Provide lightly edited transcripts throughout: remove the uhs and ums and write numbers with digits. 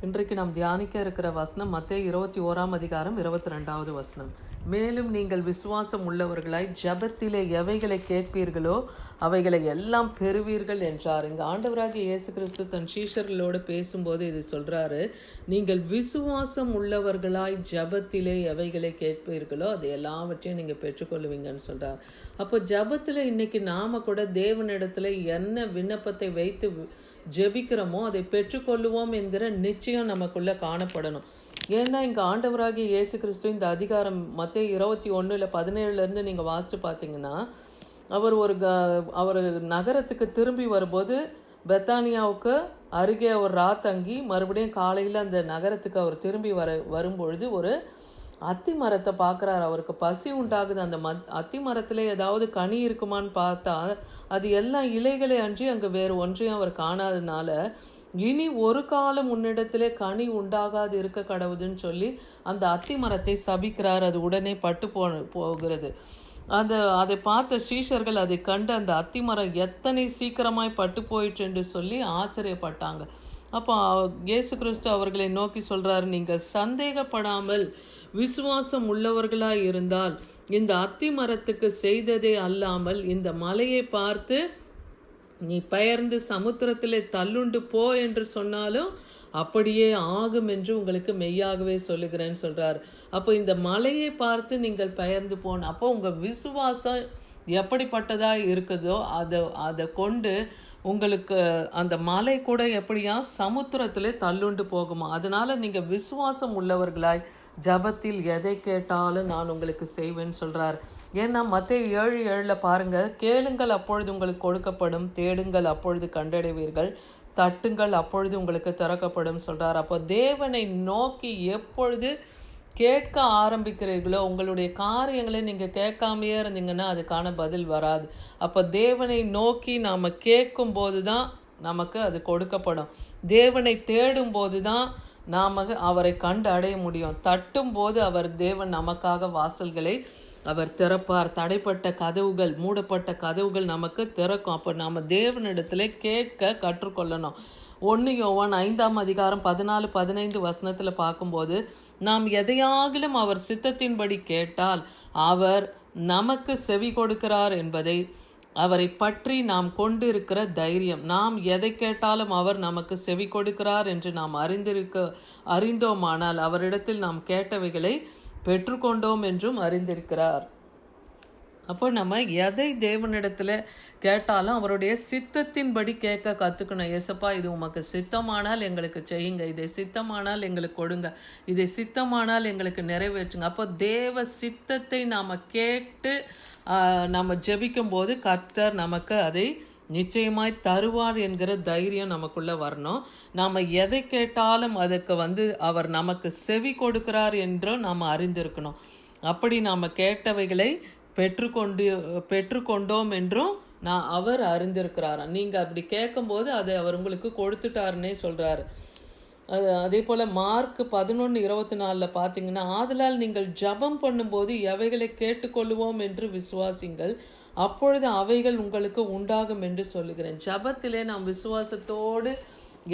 இன்றைக்கு நாம் தியானிக்க இருக்கிற வசனம் மத்தேயு 21 வசனம். மேலும் நீங்கள் விசுவாசம் உள்ளவர்களாய் ஜெபத்திலே எவைகளை கேட்பீர்களோ அவைகளை எல்லாம் பெறுவீர்கள் என்றார். இங்கே ஆண்டவராகிய இயேசு கிறிஸ்து தன் சீஷர்களோடு பேசும்போது இது சொல்றாரு, நீங்கள் விசுவாசம் உள்ளவர்களாய் ஜெபத்திலே எவைகளை கேட்பீர்களோ அது எல்லாவற்றையும் நீங்கள் பெற்றுக்கொள்ளுவீங்கன்னு சொல்றார். அப்போ ஜெபத்தில் இன்னைக்கு நாம கூட தேவனிடத்துல என்ன விண்ணப்பத்தை வைத்து ஜெபிக்கிறோமோ அதை பெற்றுக்கொள்ளுவோம் என்கிற நிச்சயம் நமக்குள்ள காணப்படணும். ஏன்னா இங்கே ஆண்டவராகிய இயேசு கிறிஸ்து இந்த அதிகாரம் மத்தேயு 21:17 நீங்கள் வாசித்து பார்த்தீங்கன்னா, அவர் நகரத்துக்கு திரும்பி வரும்போது பெத்தானியாவுக்கு அருகே அவர் ராத்தங்கி மறுபடியும் காலையில் அந்த நகரத்துக்கு அவர் திரும்பி வரும்பொழுது ஒரு அத்தி மரத்தை பார்க்குறாரு. அவருக்கு பசி உண்டாகுது. அந்த அத்தி மரத்தில் ஏதாவது கனி இருக்குமான்னு பார்த்தா அது எல்லாம் இலைகளை அன்றி அங்கே வேறு ஒன்றையும் அவர் காணாதனால, இனி ஒரு காலம் உன்னிடத்திலே கனி உண்டாகாது இருக்க கடவுதுன்னு சொல்லி அந்த அத்தி மரத்தை சபிக்கிறார். அது உடனே பட்டு போகிறது. அதை பார்த்த சீஷர்கள் அதை கண்டு அந்த அத்தி மரம் எத்தனை சீக்கிரமாய் பட்டு போயிற்று என்று சொல்லி ஆச்சரியப்பட்டாங்க. அப்போ இயேசு கிறிஸ்து அவர்களை நோக்கி சொல்றாரு, நீங்கள் சந்தேகப்படாமல் விசுவாசம் உள்ளவர்களாய் இருந்தால் இந்த அத்தி மரத்துக்கு செய்ததே அல்லாமல் இந்த மலையை பார்த்து நீ பெயர்ந்து சமுத்திரத்திலே தள்ளுண்டு போ என்று சொன்னாலும் அப்படியே ஆகும் என்று உங்களுக்கு மெய்யாகவே சொல்லுகிறேன்னு சொல்றார். அப்போ இந்த மலையை பார்த்து நீங்கள் பெயர்ந்து போன அப்போ உங்கள் விசுவாசம் எப்படிப்பட்டதா இருக்குதோ அதை கொண்டு உங்களுக்கு அந்த மலை கூட எப்படியா சமுத்திரத்திலே தள்ளுண்டு போகுமா. அதனால நீங்கள் விசுவாசம் உள்ளவர்களாய் ஜபத்தில் எதை கேட்டாலும் நான் உங்களுக்கு செய்வேன்னு சொல்கிறார். ஏன்னா மத்தேயு 7:7 பாருங்க, கேளுங்கள் அப்பொழுது உங்களுக்கு கொடுக்கப்படும், தேடுங்கள் அப்பொழுது கண்டடைவீர்கள், தட்டுங்கள் அப்பொழுது உங்களுக்கு திறக்கப்படும் சொல்கிறார். அப்போ தேவனை நோக்கி எப்பொழுது கேட்க ஆரம்பிக்கிறீர்களோ உங்களுடைய காரியங்களை நீங்கள் கேட்காமையே இருந்தீங்கன்னா அதுக்கான பதில் வராது. அப்போ தேவனை நோக்கி நாம் கேட்கும் போது தான் நமக்கு அது கொடுக்கப்படும். தேவனை தேடும் போது தான் நாம் அவரை கண்டு அடைய முடியும். தட்டும் போது தேவன் நமக்காக வாசல்களை அவர் திறப்பார். தடைப்பட்ட கதவுகள், மூடப்பட்ட கதவுகள் நமக்கு திறக்கும். அப்போ நாம் தேவனிடத்துல கேட்க கற்றுக்கொள்ளணும். 1 யோவான் 5:14-15 பார்க்கும்போது, நாம் எதையாகிலும் அவர் சித்தத்தின்படி கேட்டால் அவர் நமக்கு செவி கொடுக்கிறார் என்பதை, அவரை பற்றி நாம் கொண்டிருக்கிற தைரியம், நாம் எதை கேட்டாலும் அவர் நமக்கு செவி கொடுக்கிறார் என்று நாம் அறிந்தோமானால் அவரிடத்தில் நாம் கேட்டவைகளை பெற்றுக்கொண்டோம் என்றும் அறிந்திருக்கிறார். அப்போ நம்ம எதை தேவனிடத்தில் கேட்டாலும் அவருடைய சித்தத்தின்படி கேட்க கற்றுக்கணும். ஏசப்பா இது உமக்கு சித்தமானால் எங்களுக்கு செய்யுங்க, இதை சித்தமானால் எங்களுக்கு கொடுங்க, இதை சித்தமானால் எங்களுக்கு நிறைவேற்றுங்க. அப்போ தேவ சித்தத்தை நாம் கேட்டு நம்ம ஜெபிக்கும் போது கர்த்தர் நமக்கு அதை நிச்சயமாய் தருவார் என்கிற தைரியம் நமக்குள்ளே வரணும். நாம் எதை கேட்டாலும் அதுக்கு அவர் நமக்கு செவி கொடுக்கிறார் என்றும் நாம் அறிந்திருக்கணும். அப்படி நாம் கேட்டவைகளை பெற்றுக்கொண்டோம் என்றும் அவர் அறிந்திருக்கிறார். நீங்கள் அப்படி கேட்கும்போது அதை அவர் உங்களுக்கு கொடுத்துட்டாருன்னே சொல்கிறாரு. அதே போல் மார்க் 11:24 பார்த்தீங்கன்னா, ஆதலால் நீங்கள் ஜபம் பண்ணும்போது எவைகளை கேட்டுக்கொள்ளுவோம் என்று விசுவாசிங்கள், அப்பொழுது அவைகள் உங்களுக்கு உண்டாகும் என்று சொல்லுகிறேன். ஜபத்திலே நாம் விசுவாசத்தோடு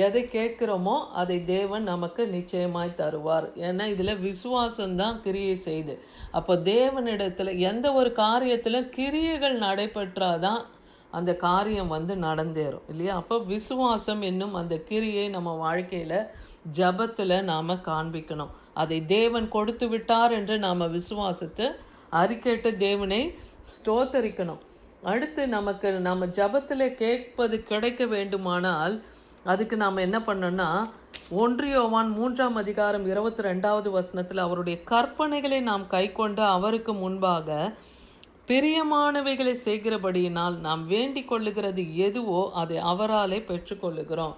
எதை கேட்கிறோமோ அதை தேவன் நமக்கு நிச்சயமாய் தருவார். ஏன்னா இதில் விசுவாசம்தான் கிரியை செய்து. அப்போ தேவனிடத்தில் எந்த ஒரு காரியத்தில் கிரியைகள் நடைபெற்றாதான் அந்த காரியம் நடந்தேறும் இல்லையா. அப்போ விசுவாசம் என்னும் அந்த கிரியை நம்ம வாழ்க்கையில் ஜபத்தில் நாம் காண்பிக்கணும். அதை தேவன் கொடுத்து விட்டார் என்று நாம் விசுவாசத்தை அறிக்கையிட்டு தேவனை ஸ்தோத்தரிக்கணும். அடுத்து நம்ம ஜபத்தில் கேட்பது கிடைக்க வேண்டுமானால் அதுக்கு நாம் என்ன பண்ணோம்னா, 1 யோவான் 3:22 அவருடைய கற்பனைகளை நாம் கை கொண்டு அவருக்கு முன்பாக பிரியமானவைகளை செய்கிறபடியினால் நாம் வேண்டிக் கொள்ளுகிறது எதுவோ அதை அவராலே பெற்றுக்கொள்ளுகிறோம்.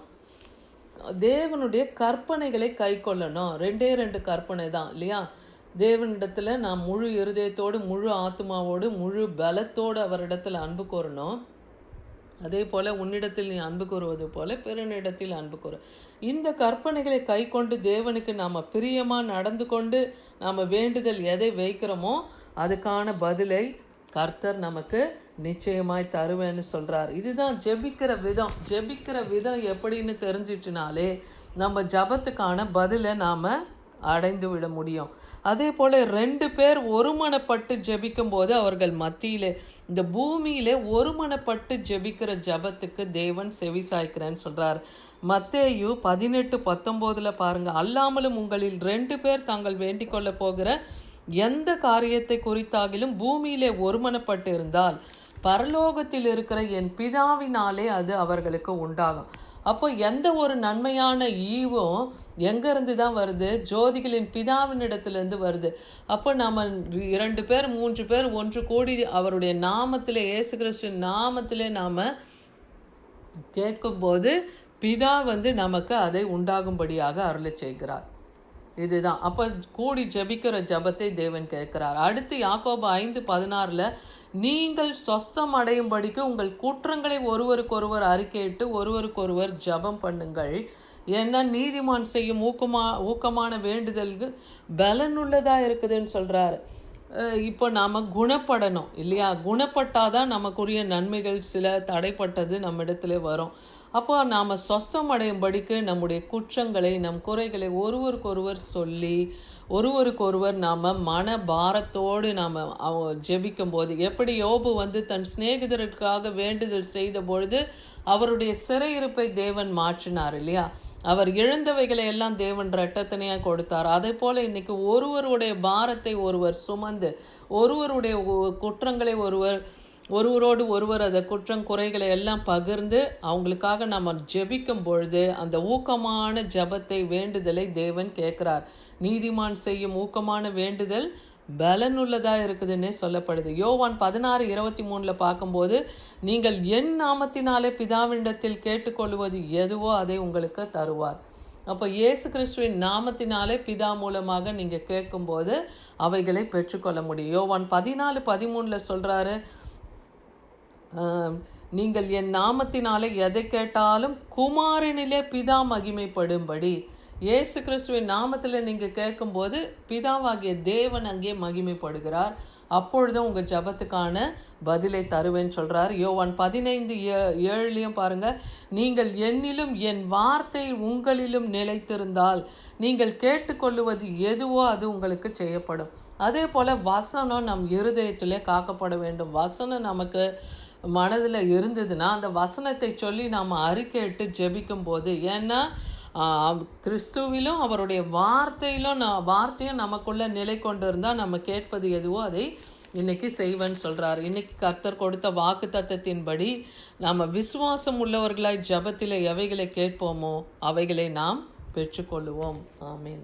தேவனுடைய கற்பனைகளை கை கொள்ளணும். 2 கற்பனை தான் இல்லையா. தேவனிடத்தில் நாம் முழு இருதயத்தோடு, முழு ஆத்மாவோடு, முழு பலத்தோடு அவரிடத்தில் அன்பு கோரணும். அதே போல் உன்னிடத்தில் நீ அன்பு கூறுவது போல பிறனிடத்தில் அன்பு கூறு. இந்த கற்பனைகளை கை கொண்டு தேவனுக்கு நாம் பிரியமாக நடந்து கொண்டு நாம் வேண்டுதல் எதை வைக்கிறோமோ அதுக்கான பதிலை கர்த்தர் நமக்கு நிச்சயமாய் தருவேன்னு சொல்கிறார். இதுதான் ஜெபிக்கிற விதம் எப்படின்னு தெரிஞ்சிட்டுனாலே நம்ம ஜபத்துக்கான பதிலை நாம் அடைந்து விட முடியும். அதே போல் 2 பேர் ஒருமனப்பட்டு ஜெபிக்கும் போது அவர்கள் மத்தியிலே இந்த பூமியிலே ஒருமனப்பட்டு ஜெபிக்கிற ஜபத்துக்கு தேவன் செவி சாய்க்கிறேன்னு சொல்கிறார். மத்தேயு 18:19 பாருங்க, அல்லாமலும் உங்களில் 2 பேர் தாங்கள் வேண்டிக் கொள்ள போகிற எந்த காரியத்தை குறித்தாகிலும் பூமியிலே ஒருமனப்பட்டு இருந்தால் பரலோகத்தில் இருக்கிற என் பிதாவினாலே அது அவர்களுக்கு உண்டாகும். அப்போ எந்த ஒரு நன்மையான ஈவும் எங்கேருந்து தான் வருது? ஜோதிகளின் பிதாவினிடத்திலேருந்து வருது. அப்போ நம்ம 2 பேர் 3 பேர் ஒன்று கூடி அவருடைய நாமத்திலே, இயேசு கிறிஸ்துவின் நாமத்திலே நாம் கேட்கும்போது பிதா நமக்கு அதை உண்டாகும்படியாக அருளை செய்கிறார். இதுதான் அப்போ கூடி ஜெபிக்கிற ஜபத்தை தேவன் கேட்கிறார். அடுத்து யாக்கோபு 5:16 நீங்கள் சொஸ்தம் அடையும்படிக்கு உங்கள் குற்றங்களை ஒருவருக்கொருவர் அறிக்கையிட்டு ஒருவருக்கொருவர் ஜபம் பண்ணுங்கள். ஏன்னா நீதிமான் செய்யும் ஊக்கமான வேண்டுதல்கள் பலனுள்ளதா இருக்குதுன்னு சொல்றாரு. இப்போ நாம் குணப்படணும் இல்லையா? குணப்பட்டாதான் நமக்குரிய நன்மைகள் சில தடைப்பட்டது நம்ம இடத்துல வரும். அப்போ நாம் சொஸ்தம் அடையும்படிக்கு நம்முடைய குற்றங்களை, நம் குறைகளை ஒருவருக்கொருவர் சொல்லி ஒருவருக்கொருவர் நாம் மன பாரத்தோடு நாம் ஜெபிக்கும் போது, எப்படி யோபு தன் சிநேகிதருக்காக வேண்டுதல் செய்த பொழுது அவருடைய சிறையிருப்பை தேவன் மாற்றினார் இல்லையா? அவர் இழந்தவைகளை எல்லாம் தேவன் இரட்டத்தனையாக கொடுத்தார். அதே போல் இன்னைக்கு ஒருவருடைய பாரத்தை ஒருவர் சுமந்து, ஒருவருடைய குற்றங்களை ஒருவரோடு ஒருவர் அதை குற்றம் குறைகளை எல்லாம் பகிர்ந்து அவங்களுக்காக நம்ம ஜெபிக்கும் பொழுது அந்த ஊக்கமான ஜபத்தை, வேண்டுதலை தேவன் கேட்கிறார். நீதிமான் செய்யும் ஊக்கமான வேண்டுதல் பலனுள்ளதாக இருக்குதுன்னே சொல்லப்படுது. யோவான் 16:23 பார்க்கும்போது, நீங்கள் என் நாமத்தினாலே பிதாவினிடத்தில் கேட்டுக்கொள்வது எதுவோ அதை உங்களுக்கு தருவார். அப்போ இயேசு கிறிஸ்துவின் நாமத்தினாலே பிதா மூலமாக நீங்கள் கேட்கும்போது அவைகளை பெற்றுக்கொள்ள முடியும். யோவான் 14:13 சொல்கிறாரு, நீங்கள் என் நாமத்தினாலே எதை கேட்டாலும் குமாரனிலே பிதா மகிமைப்படும்படி. இயேசு கிறிஸ்துவின் நாமத்தில் நீங்கள் கேட்கும்போது பிதாவாகிய தேவன் அங்கே மகிமைப்படுகிறார். அப்பொழுதும் உங்கள் ஜபத்துக்கான பதிலை தருவேன்னு சொல்கிறார். யோவான் 15:7 பாருங்க, நீங்கள் என்னிலும் என் வார்த்தை உங்களிலும் நிலைத்திருந்தால் நீங்கள் கேட்டுக்கொள்ளுவது எதுவோ அது உங்களுக்கு செய்யப்படும். அதே போல் வசனம் நம் இருதயத்திலே காக்கப்பட வேண்டும். வசனம் நமக்கு மனதில் இருந்ததுன்னா அந்த வசனத்தை சொல்லி நாம் அறிக்கையிட்டு ஜெபிக்கும் போது, ஏன்னா கிறிஸ்துவிலும் அவருடைய வார்த்தையும் நமக்குள்ள நிலை கொண்டு இருந்தால் நம்ம கேட்பது எதுவோ அதை இன்னைக்கு செய்வேன்னு சொல்கிறார். இன்னைக்கு கர்த்தர் கொடுத்த வாக்கு தத்தத்தின்படி நாம் விசுவாசம் உள்ளவர்களாய் ஜபத்தில் எவைகளை கேட்போமோ அவைகளை நாம் பெற்றுக்கொள்ளுவோம். ஆமீன்.